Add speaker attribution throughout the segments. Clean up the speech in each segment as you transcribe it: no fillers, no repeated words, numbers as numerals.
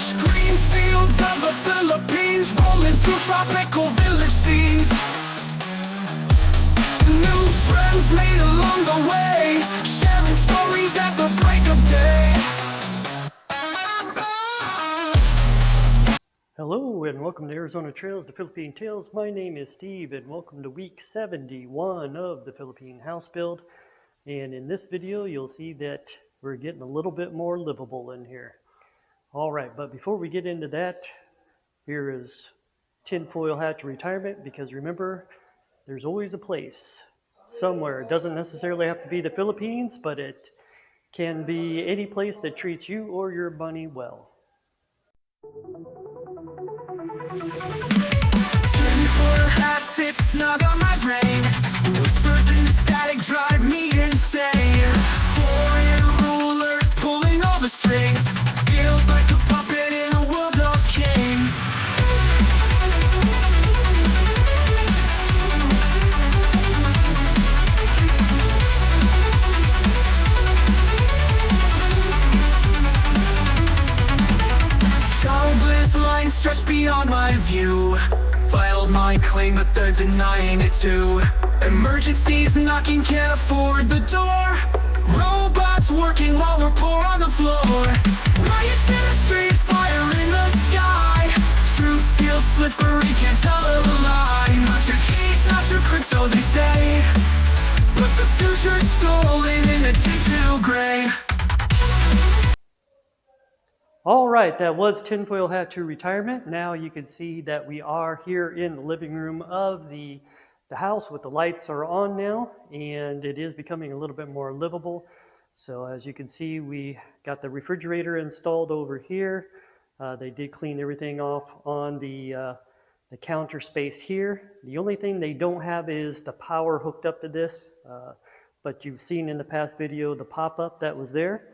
Speaker 1: lush green fields of the Philippines, rolling through tropical village scenes. New friends made along the way, sharing stories at the break of day.
Speaker 2: Hello and welcome to Arizona Trails, the Philippine Tales. My name is Steve and welcome to week 71 of the Philippine house build. And in this video you'll see that we're getting a little bit more livable in here. Alright, but before we get into that, here is tinfoil hat to retirement, because remember, there's always a place somewhere. It doesn't necessarily have to be the Philippines, but it can be any place that treats you or your bunny well.
Speaker 1: Tinfoil hat fits snug on my brain. Whispers in the static drive me insane. Foreign rulers pulling all the strings. Feels like a puppet in a world of kings. Countless lines stretch beyond my view. Filed my claim, but they're denying it too. Emergencies knocking, can't afford the door. Robots working while we're poor on the floor. Riots in the street, fire in the sky. Truth feels slippery, can't tell a lie. Not your keys, not your crypto, they say. But the future's stolen in a digital gray.
Speaker 2: Alright, that was tinfoil hat to retirement. Now you can see that we are here in the living room of the house with the lights are on now, and it is becoming a little bit more livable. So as you can see, we got the refrigerator installed over here. They did clean everything off on the counter space here. The only thing they don't have is the power hooked up to this, but you've seen in the past video the pop-up that was there.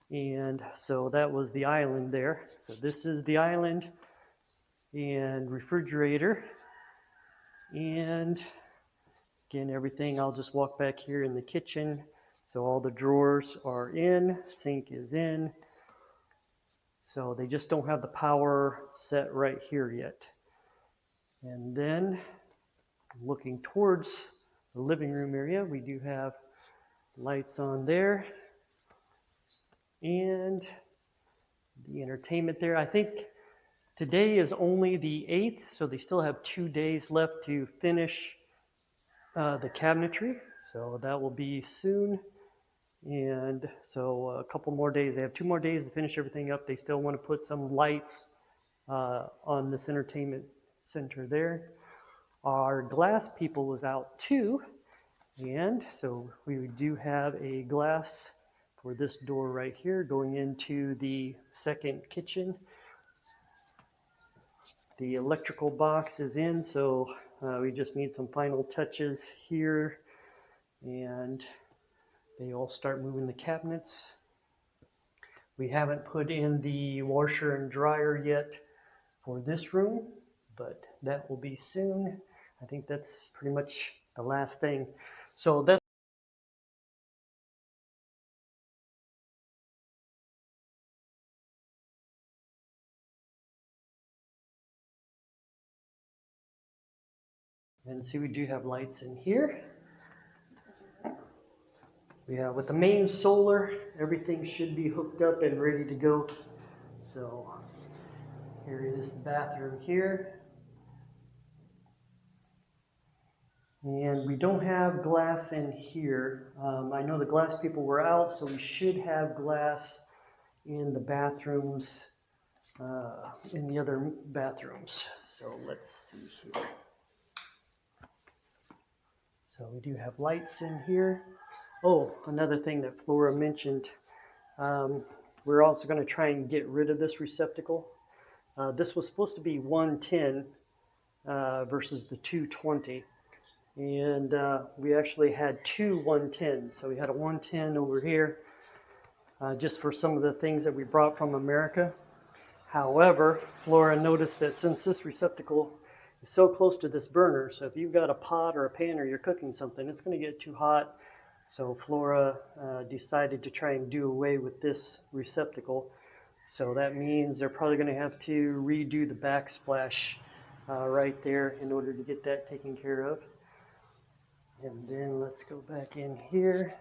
Speaker 2: And so that was the island there. So this is the island and refrigerator. And again, everything, I'll just walk back here in the kitchen. So all the drawers are in, sink is in. So they just don't have the power set right here yet. And then looking towards the living room area, we do have lights on there. And the entertainment there. I think today is only the 8th, so they still have 2 days left to finish the cabinetry. So that will be soon. And so a couple more days. They have 2 more days to finish everything up. They still want to put some lights on this entertainment center there. Our glass people was out too. And so we do have a glass for this door right here going into the second kitchen. The electrical box is in, so we just need some final touches here, and they all start moving the cabinets. We haven't put in the washer and dryer yet for this room, but that will be soon. I think that's pretty much the last thing. So that's and see, we do have lights in here. We have with the main solar, everything should be hooked up and ready to go. So here is the bathroom here. And we don't have glass in here. I know the glass people were out, so we should have glass in the bathrooms, in the other bathrooms. So let's see here. So we do have lights in here. Oh, another thing that Flora mentioned, we're also going to try and get rid of this receptacle. This was supposed to be 110 versus the 220. And we actually had 2 110s. So we had a 110 over here just for some of the things that we brought from America. However, Flora noticed that since this receptacle is so close to this burner, so if you've got a pot or a pan or you're cooking something, it's going to get too hot. So Flora decided to try and do away with this receptacle. So that means they're probably going to have to redo the backsplash right there in order to get that taken care of. And then let's go back in here.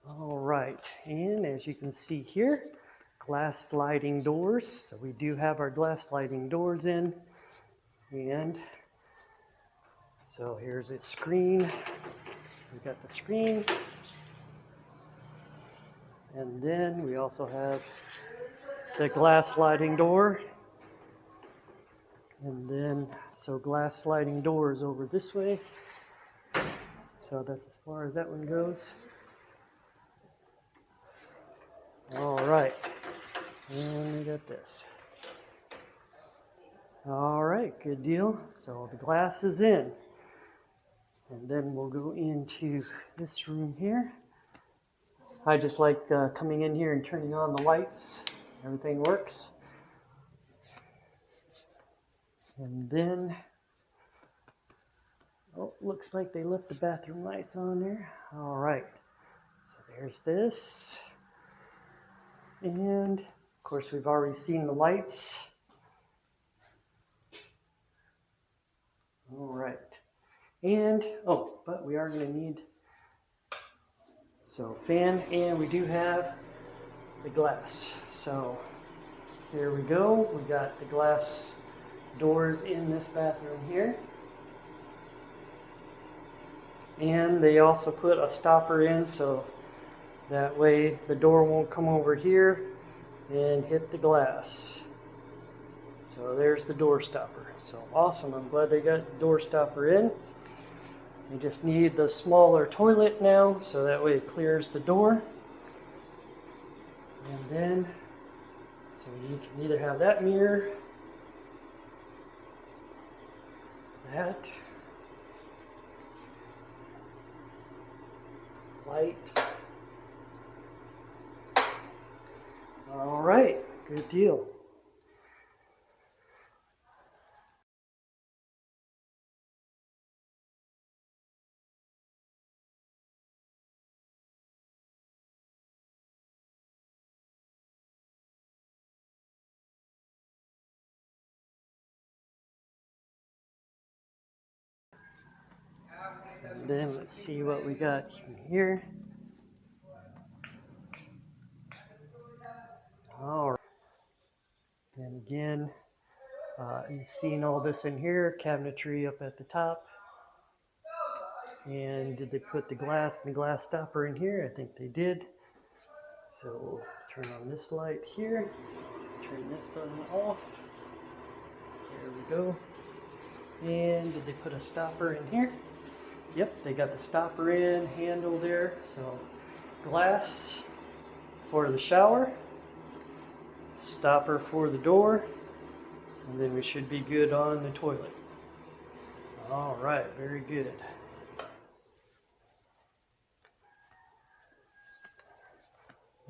Speaker 2: All right, and as you can see here, glass sliding doors. So we do have our glass sliding doors in. And so here's its screen. We've got the screen. And then we also have the glass sliding door. And then, so glass sliding doors over this way. So that's as far as that one goes. All right, and we got this. All right, good deal. So the glass is in. And then we'll go into this room here. I just like coming in here and turning on the lights. Everything works. And then, oh, looks like they left the bathroom lights on there. All right, so there's this. And of course, we've already seen the lights. All right. And, oh, but we are going to need, so fan, and we do have the glass. So here we go. We got the glass doors in this bathroom here. And they also put a stopper in, so that way the door won't come over here and hit the glass. So there's the door stopper. So awesome, I'm glad they got the door stopper in. They just need the smaller toilet now, so that way it clears the door. And then, so you can either have that mirror, that, light. All right, good deal. And then let's see what we got in here. All right. And again, you've seen all this in here, cabinetry up at the top. And did they put the glass and the glass stopper in here? I think they did. So we'll turn on this light here, turn this on off. There we go. And did they put a stopper in here? Yep, they got the stopper in, handle there. So glass for the shower, stopper for the door, and then we should be good on the toilet. All right, very good.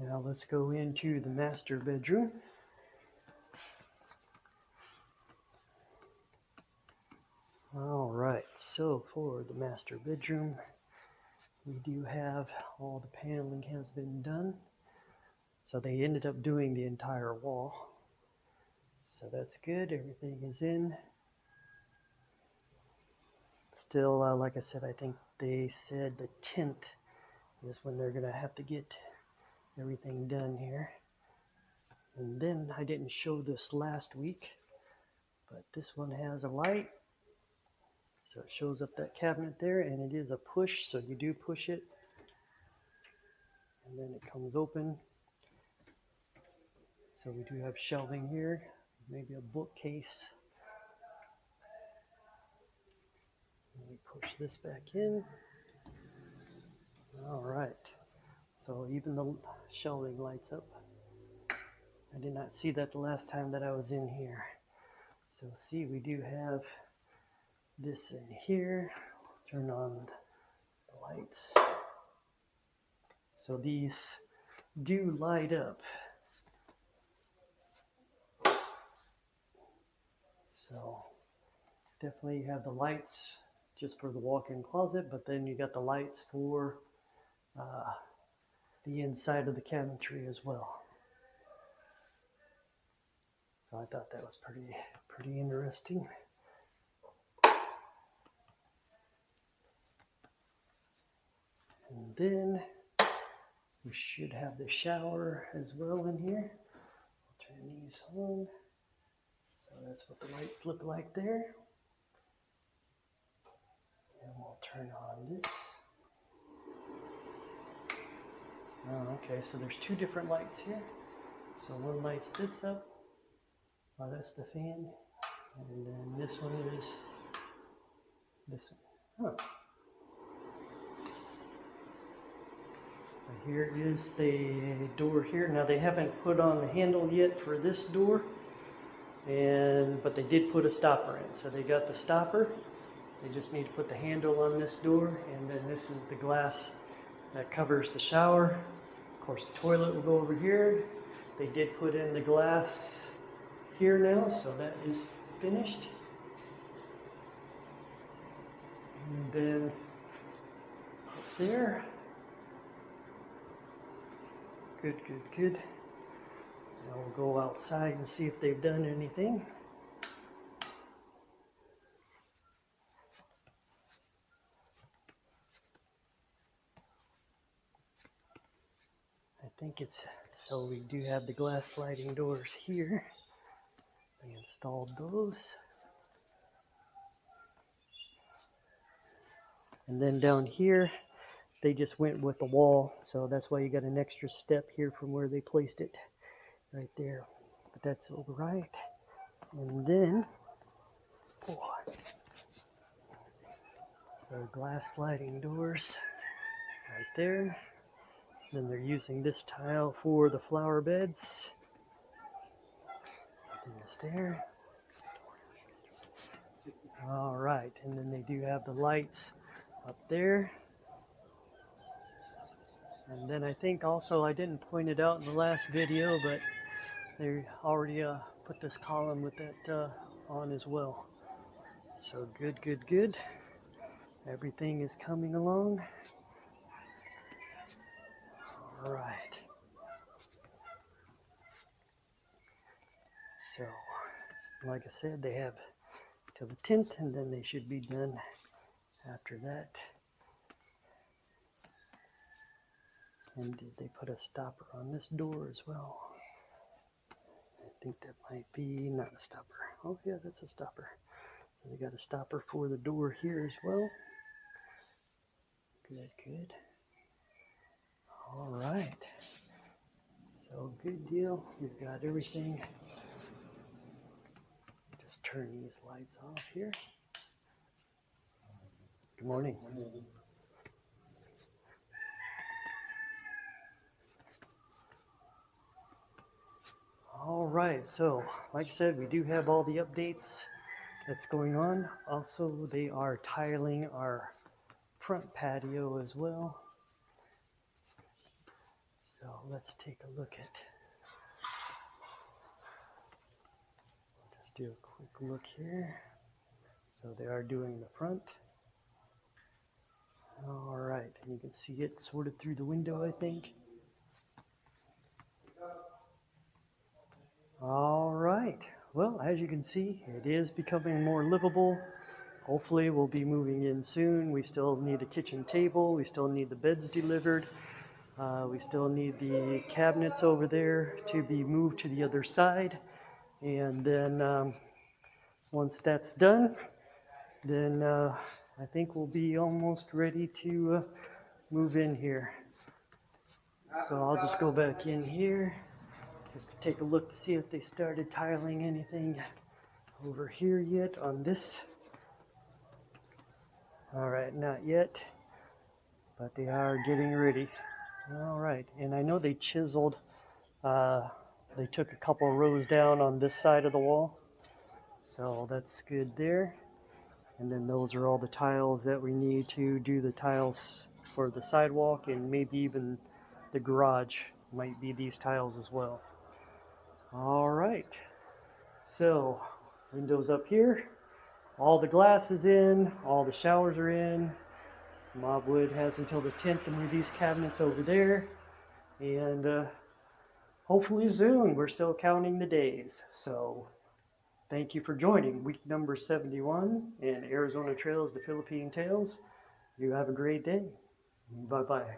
Speaker 2: Now let's go into the master bedroom. All right, so for the master bedroom, we do have all the paneling has been done. So they ended up doing the entire wall. So that's good, everything is in. Still, like I said, I think they said the 10th is when they're gonna have to get everything done here. And then I didn't show this last week, but this one has a light. So it shows up that cabinet there, and it is a push, so you do push it. And then it comes open. So we do have shelving here, maybe a bookcase. Let me push this back in. All right. So even the shelving lights up. I did not see that the last time that I was in here. So see, we do have this in here. Turn on the lights. So these do light up. So definitely you have the lights just for the walk-in closet, but then you got the lights for the inside of the cabinetry as well. So I thought that was pretty interesting. And then we should have the shower as well in here. I'll turn these on. So that's what the lights look like there. And we'll turn on this. Oh, okay, so there's two different lights here. So one lights this up. Oh, that's the fan. And then this one is this one. Huh. So here is the door here. Now they haven't put on the handle yet for this door, but they did put a stopper in. So they got the stopper. They just need to put the handle on this door, and then this is the glass that covers the shower. Of course, the toilet will go over here. They did put in the glass here now, so that is finished. And then up there. Good. Now we'll go outside and see if they've done anything. I think so we do have the glass sliding doors here. They installed those. And then down here, they just went with the wall, so that's why you got an extra step here from where they placed it right there. But that's all right. And then, so glass sliding doors right there. Then they're using this tile for the flower beds. This there. All right, and then they do have the lights up there. And then I think also, I didn't point it out in the last video, but they already put this column with that on as well. So good. Everything is coming along. All right. So, like I said, they have till the 10th, and then they should be done after that. And did they put a stopper on this door as well? I think that might be not a stopper. Oh yeah, that's a stopper. So they got a stopper for the door here as well. Good. All right. So good deal. We've got everything. Just turn these lights off here. Good morning. All right, so like I said, we do have all the updates that's going on. Also, they are tiling our front patio as well. So let's take a look at, just do a quick look here. So they are doing the front. All right, and you can see it sorted through the window, I think. All right, well, as you can see, it is becoming more livable. Hopefully we'll be moving in soon. We still need a kitchen table. We still need the beds delivered. We still need the cabinets over there to be moved to the other side. And then once that's done, then I think we'll be almost ready to move in here. So I'll just go back in here just to take a look to see if they started tiling anything over here yet on this. All right, not yet, but they are getting ready. All right, and I know they chiseled, they took a couple of rows down on this side of the wall, so that's good there. And then those are all the tiles that we need to do the tiles for the sidewalk, and maybe even the garage might be these tiles as well. All right, so windows up here, all the glass is in, all the showers are in. Mobwood has until the 10th to move these cabinets over there. And hopefully soon. We're still counting the days. So thank you for joining week number 71 in Arizona Trails, the Philippine Tales. You have a great day. Bye-bye.